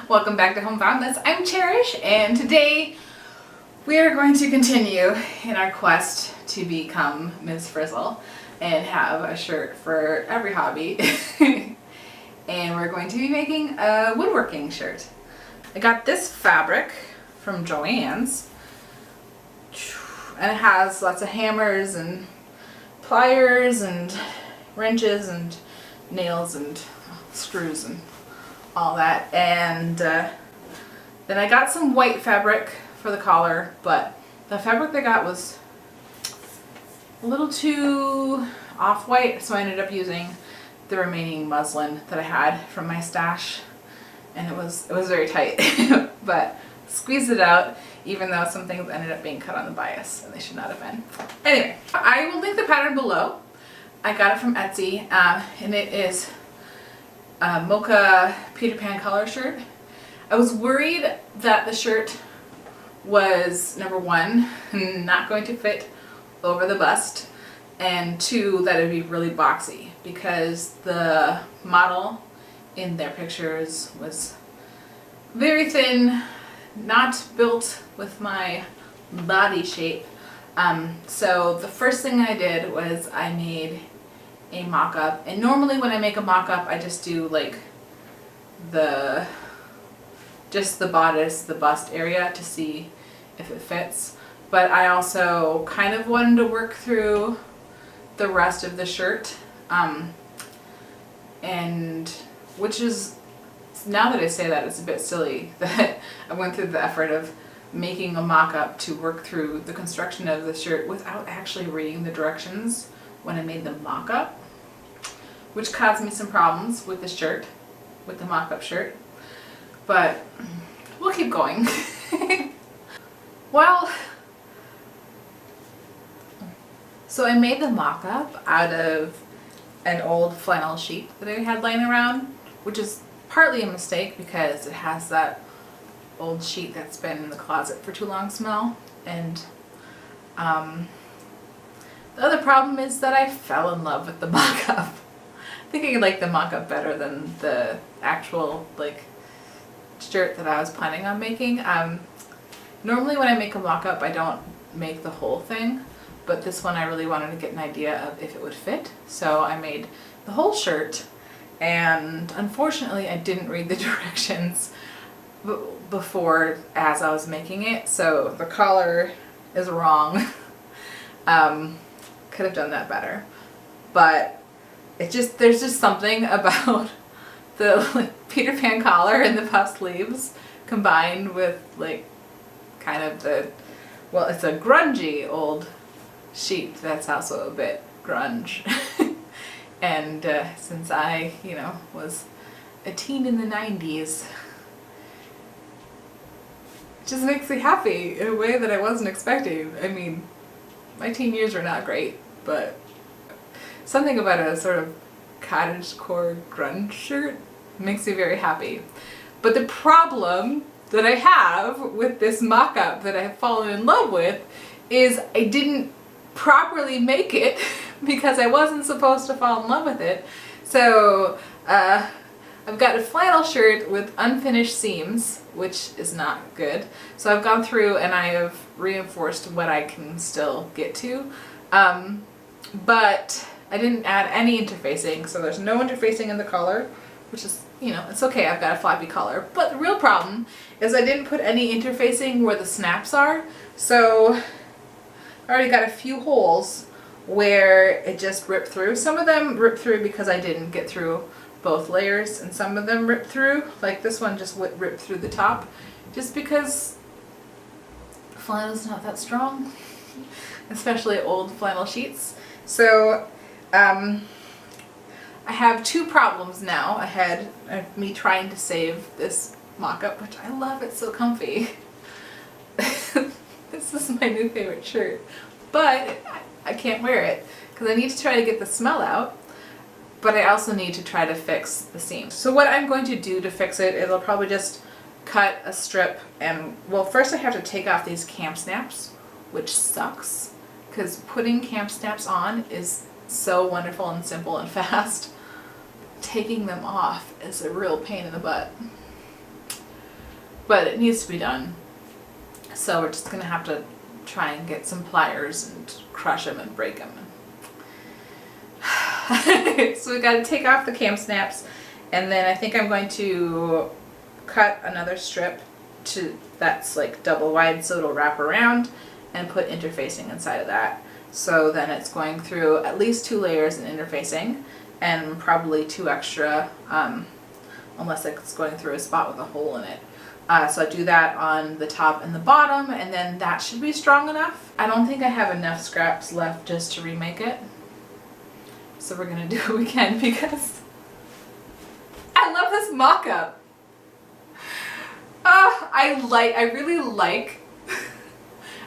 Welcome back to Home Foundness. I'm Cherish, and today we are going to continue in our quest to become Ms. Frizzle and have a shirt for every hobby. And we're going to be making a woodworking shirt. I got this fabric from Joann's, and it has lots of hammers and pliers and wrenches and nails and screws and all that. And then I got some white fabric for the collar, but the fabric I got was a little too off-white, so I ended up using the remaining muslin that I had from my stash, and it was very tight. But squeezed it out, even though some things ended up being cut on the bias and they should not have been. Anyway, I will link the pattern below. I got it from Etsy, and it is a mocha Peter Pan collar shirt. I was worried that the shirt was, number one, not going to fit over the bust, and two, that it would be really boxy, because the model in their pictures was very thin, not built with my body shape. So the first thing I did was I made a mock-up, and normally when I make a mock-up I just do like just the bodice, the bust area, to see if it fits. But I also kind of wanted to work through the rest of the shirt, and which is, now that I say that, it's a bit silly that I went through the effort of making a mock-up to work through the construction of the shirt without actually reading the directions when I made the mock-up, which caused me some problems with the shirt, with the mock-up shirt. But we'll keep going. Well, so I made the mock-up out of an old flannel sheet that I had laying around, which is partly a mistake because it has that old sheet that's been in the closet for too long smell. And the other problem is that I fell in love with the mock-up. I think I like the mock-up better than the actual like shirt that I was planning on making. Normally when I make a mock-up I don't make the whole thing, but this one I really wanted to get an idea of if it would fit, so I made the whole shirt. And unfortunately I didn't read the directions before as I was making it, so the collar is wrong. Could have done that better, but there's just something about the Peter Pan collar and the puff sleeves combined with like kind of it's a grungy old sheet that's also a bit grunge. And since I, was a teen in the 90s, it just makes me happy in a way that I wasn't expecting. I mean, my teen years were not great, but something about a sort of cottagecore grunge shirt makes me very happy. But the problem that I have with this mock-up that I've fallen in love with is I didn't properly make it because I wasn't supposed to fall in love with it. So I've got a flannel shirt with unfinished seams, which is not good. So I've gone through and I have reinforced what I can still get to. But I didn't add any interfacing, so there's no interfacing in the collar, which is, it's okay, I've got a floppy collar. But the real problem is I didn't put any interfacing where the snaps are, so I already got a few holes where it just ripped through. Some of them ripped through because I didn't get through both layers, and some of them ripped through, like this one just ripped through the top, just because flannel's not that strong, especially old flannel sheets. So I have two problems now ahead of me trying to save this mock-up, which I love. It's so comfy. This is my new favorite shirt, but I can't wear it because I need to try to get the smell out, but I also need to try to fix the seams. So what I'm going to do to fix it is I'll probably just cut a strip, and well, first I have to take off these cam snaps, which sucks because putting cam snaps on is so wonderful and simple and fast. Taking them off is a real pain in the butt. but it needs to be done. So we're just gonna have to try and get some pliers and crush them and break them. So we gotta take off the cam snaps, and then I think I'm going to cut another strip that's like double wide so it'll wrap around, and put interfacing inside of that. So then it's going through at least 2 layers in interfacing, and probably 2 extra, unless it's going through a spot with a hole in it. So I do that on the top and the bottom, and then that should be strong enough. I don't think I have enough scraps left just to remake it. So we're gonna do what we can, because I love this mock-up. I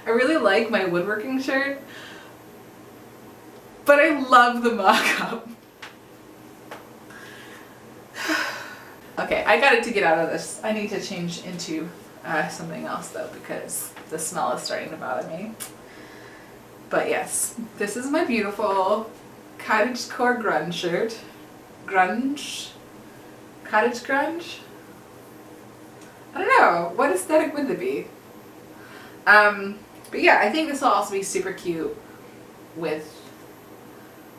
really like my woodworking shirt, but I love the mock-up. Okay, I got it to get out of this. I need to change into something else though, because the smell is starting to bother me. But yes, this is my beautiful CottageGrungeCore grunge shirt. Grunge? Cottage grunge? I don't know. What aesthetic would it be? But yeah, I think this will also be super cute with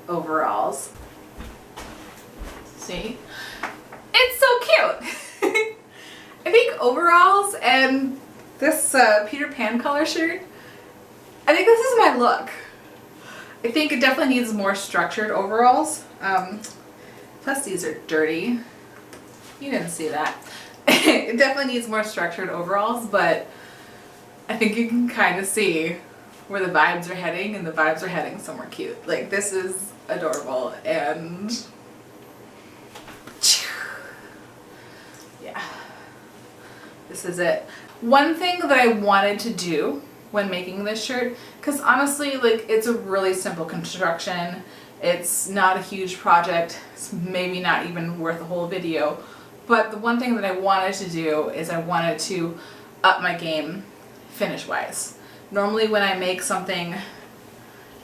overalls. See? It's so cute! I think overalls and this Peter Pan color shirt, I think this is my look. I think it definitely needs more structured overalls. Plus these are dirty. You didn't see that. It definitely needs more structured overalls, but I think you can kind of see where the vibes are heading, and the vibes are heading somewhere cute. Like, this is adorable, and yeah, this is it. One thing that I wanted to do when making this shirt, because honestly, like, it's a really simple construction. It's not a huge project. It's maybe not even worth a whole video. But the one thing that I wanted to do is I wanted to up my game finish-wise. Normally when I make something,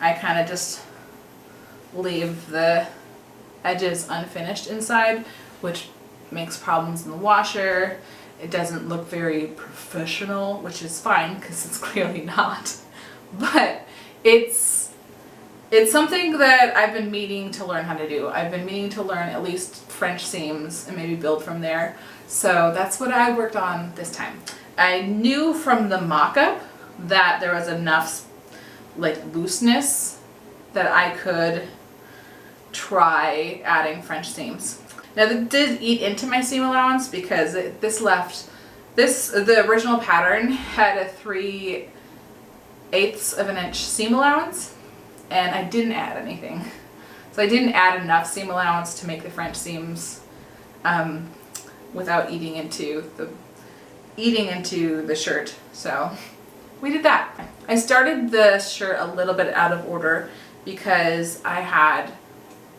I kind of just leave the edges unfinished inside, which makes problems in the washer. It doesn't look very professional, which is fine because it's clearly not. But it's something that I've been meaning to learn how to do. I've been meaning to learn at least French seams and maybe build from there. So that's what I worked on this time. I knew from the mock-up that there was enough like looseness that I could try adding French seams. Now that did eat into my seam allowance, because the original pattern had a 3/8 of an inch seam allowance, and I didn't add anything. So I didn't add enough seam allowance to make the French seams without eating into the shirt. So we did that. I started the shirt a little bit out of order because I had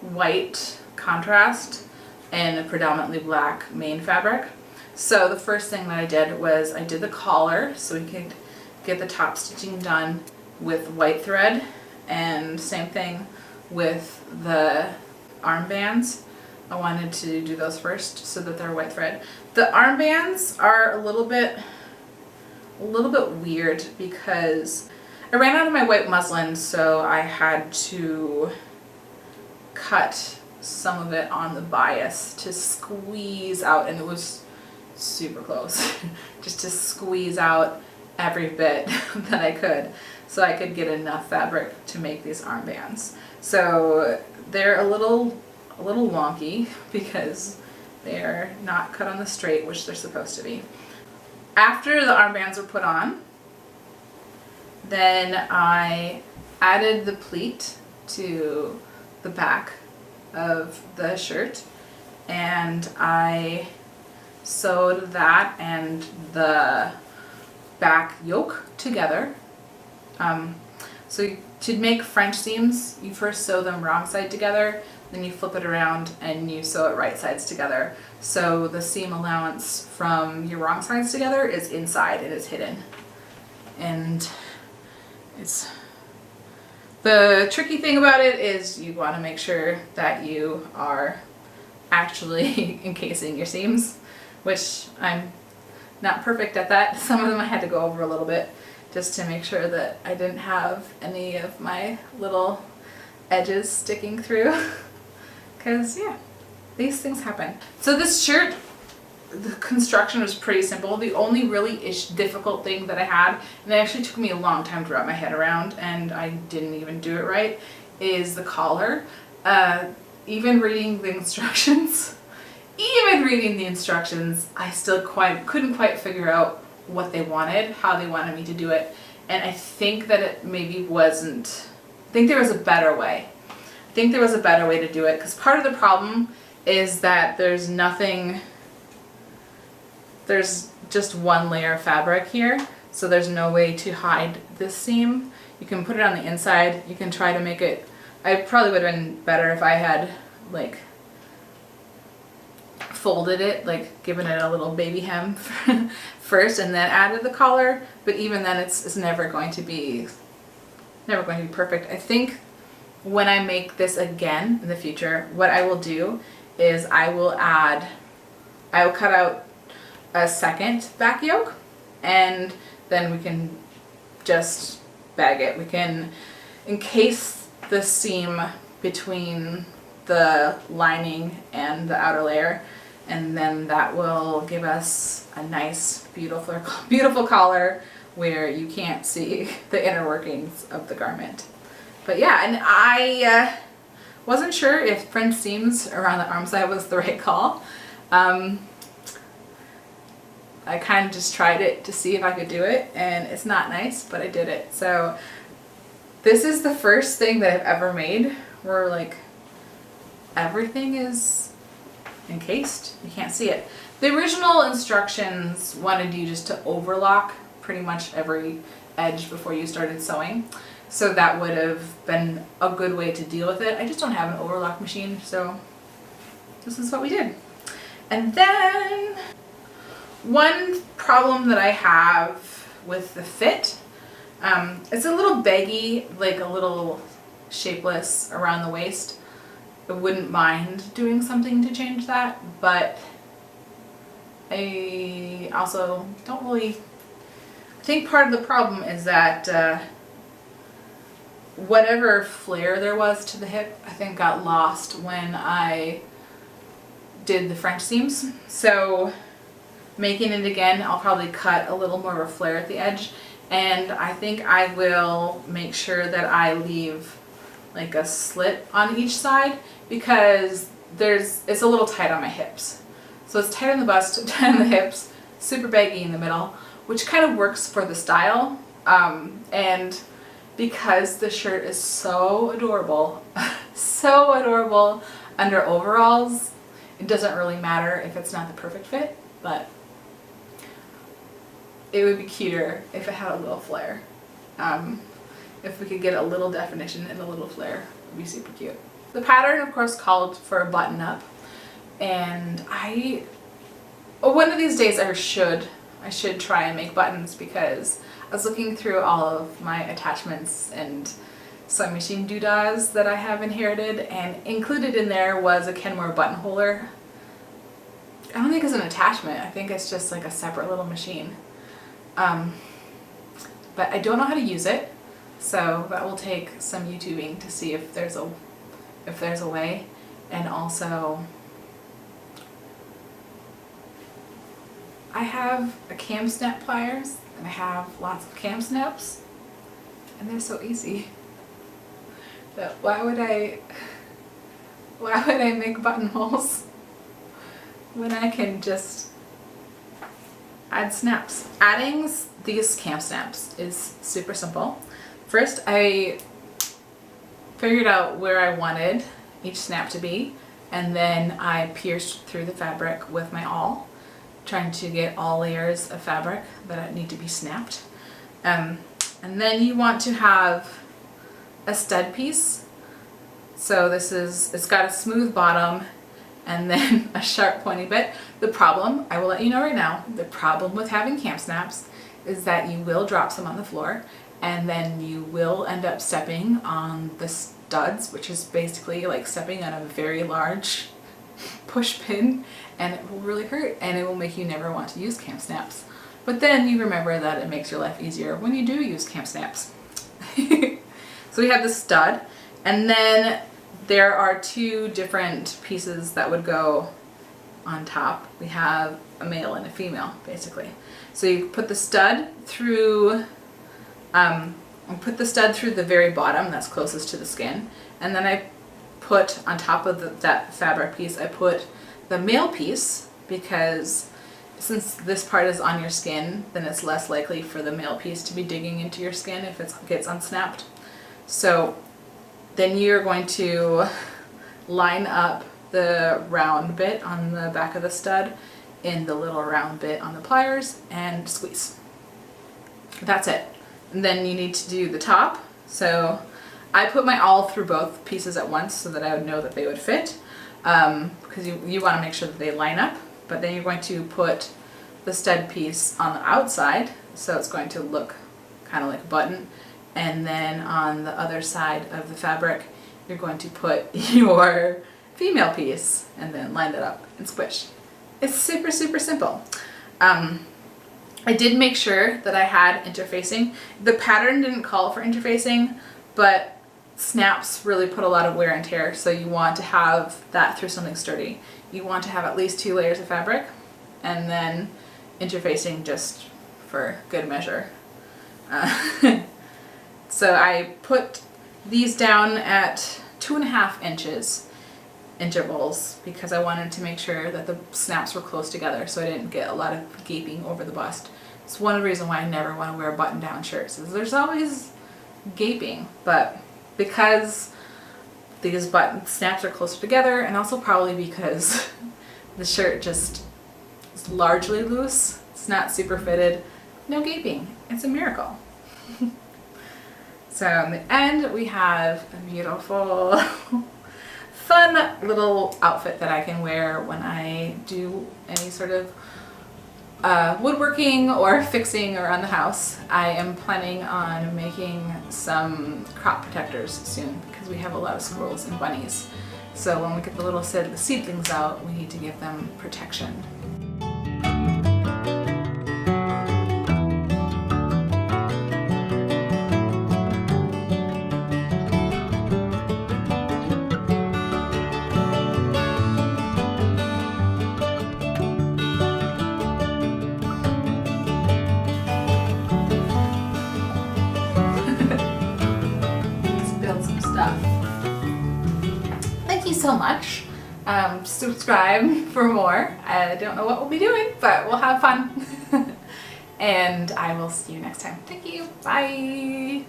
white contrast and a predominantly black main fabric. So the first thing that I did was I did the collar so we could get the top stitching done with white thread, and same thing with the armbands. I wanted to do those first so that they're white thread. The armbands are a little bit weird because I ran out of my white muslin, so I had to cut some of it on the bias to squeeze out, and it was super close, just to squeeze out every bit that I could so I could get enough fabric to make these armbands. So they're a little wonky because they're not cut on the straight, which they're supposed to be. After the armbands were put on, then I added the pleat to the back of the shirt, and I sewed that and the back yoke together. So to make French seams, you first sew them wrong side together, then you flip it around and you sew it right sides together. So the seam allowance from your wrong sides together is inside, it is hidden. And it's the tricky thing about it is you want to make sure that you are actually encasing your seams, which I'm not perfect at that. Some of them I had to go over a little bit just to make sure that I didn't have any of my little edges sticking through. Because yeah, these things happen. So this shirt, the construction was pretty simple. The only really difficult thing that I had, and it actually took me a long time to wrap my head around, and I didn't even do it right, is the collar. Even reading the instructions, I still couldn't quite figure out what they wanted, how they wanted me to do it. And I think that it maybe wasn't, I think there was a better way. I think there was a better way to do it, because part of the problem is that there's just one layer of fabric here, so there's no way to hide this seam. You can put it on the inside, you can try to make it, I probably would have been better if I had like folded it, like given it a little baby hem first and then added the collar, but even then it's never going to be perfect. I think when I make this again in the future, what I will do is I will cut out a second back yoke, and then we can just bag it. We can encase the seam between the lining and the outer layer, and then that will give us a nice beautiful collar where you can't see the inner workings of the garment. But yeah, and I wasn't sure if French seams around the arm side was the right call. I kind of just tried it to see if I could do it, and it's not nice, but I did it. So this is the first thing that I've ever made where like everything is encased. You can't see it. The original instructions wanted you just to overlock pretty much every edge before you started sewing. So that would have been a good way to deal with it. I just don't have an overlock machine, so this is what we did. And then one problem that I have with the fit, it's a little baggy, like a little shapeless around the waist. I wouldn't mind doing something to change that, but I also don't really, I think part of the problem is that whatever flare there was to the hip, I think got lost when I did the French seams. So making it again, I'll probably cut a little more of a flare at the edge, and I think I will make sure that I leave like a slit on each side, because it's a little tight on my hips. So it's tight on the bust, tight on the hips, super baggy in the middle, which kind of works for the style. And because the shirt is so adorable, so adorable under overalls, it doesn't really matter if it's not the perfect fit, but it would be cuter if it had a little flare. If we could get a little definition and a little flare, it would be super cute. The pattern, of course, called for a button up, and one of these days I should try and make buttons, because I was looking through all of my attachments and sewing machine doodads that I have inherited, and included in there was a Kenmore button holder. I don't think it's an attachment, I think it's just like a separate little machine. But I don't know how to use it, so that will take some YouTubing to see if there's a way. And also I have a cam snap pliers, and I have lots of cam snaps, and they're so easy. But why would I make buttonholes when I can just add snaps? Adding these cam snaps is super simple. First, I figured out where I wanted each snap to be, and then I pierced through the fabric with my awl, trying to get all layers of fabric that need to be snapped. And then you want to have a stud piece. So it's got a smooth bottom and then a sharp pointy bit. The problem, I will let you know right now, the problem with having cam snaps is that you will drop some on the floor, and then you will end up stepping on the studs, which is basically like stepping on a very large push pin, and it will really hurt, and it will make you never want to use cam snaps. But then you remember that it makes your life easier when you do use camp snaps. So we have the stud, and then there are two different pieces that would go on top. We have a male and a female, basically. So you put the stud through the very bottom that's closest to the skin, and then I put on top of that fabric piece, I put the male piece, because since this part is on your skin, then it's less likely for the male piece to be digging into your skin if it gets unsnapped. So then you're going to line up the round bit on the back of the stud in the little round bit on the pliers and squeeze. That's it. And then you need to do the top. So I put my awl through both pieces at once so that I would know that they would fit, because you want to make sure that they line up. But then you're going to put the stud piece on the outside, so it's going to look kind of like a button. And then on the other side of the fabric, you're going to put your female piece and then line that up and squish. It's super, super simple. I did make sure that I had interfacing. The pattern didn't call for interfacing, but snaps really put a lot of wear and tear, so you want to have that through something sturdy. You want to have at least 2 layers of fabric, and then interfacing just for good measure. So I put these down at 2.5 inches intervals because I wanted to make sure that the snaps were close together so I didn't get a lot of gaping over the bust. It's one reason why I never want to wear button-down shirts, is there's always gaping, but because these button snaps are closer together, and also probably because the shirt just is largely loose, it's not super fitted, no gaping. It's a miracle. So in the end we have a beautiful fun little outfit that I can wear when I do any sort of woodworking or fixing around the house. I am planning on making some crop protectors soon because we have a lot of squirrels and bunnies. So when we get the little seedlings out, we need to give them protection. Thank you so much. Subscribe for more. I don't know what we'll be doing, but we'll have fun. And I will see you next time. Thank you. Bye.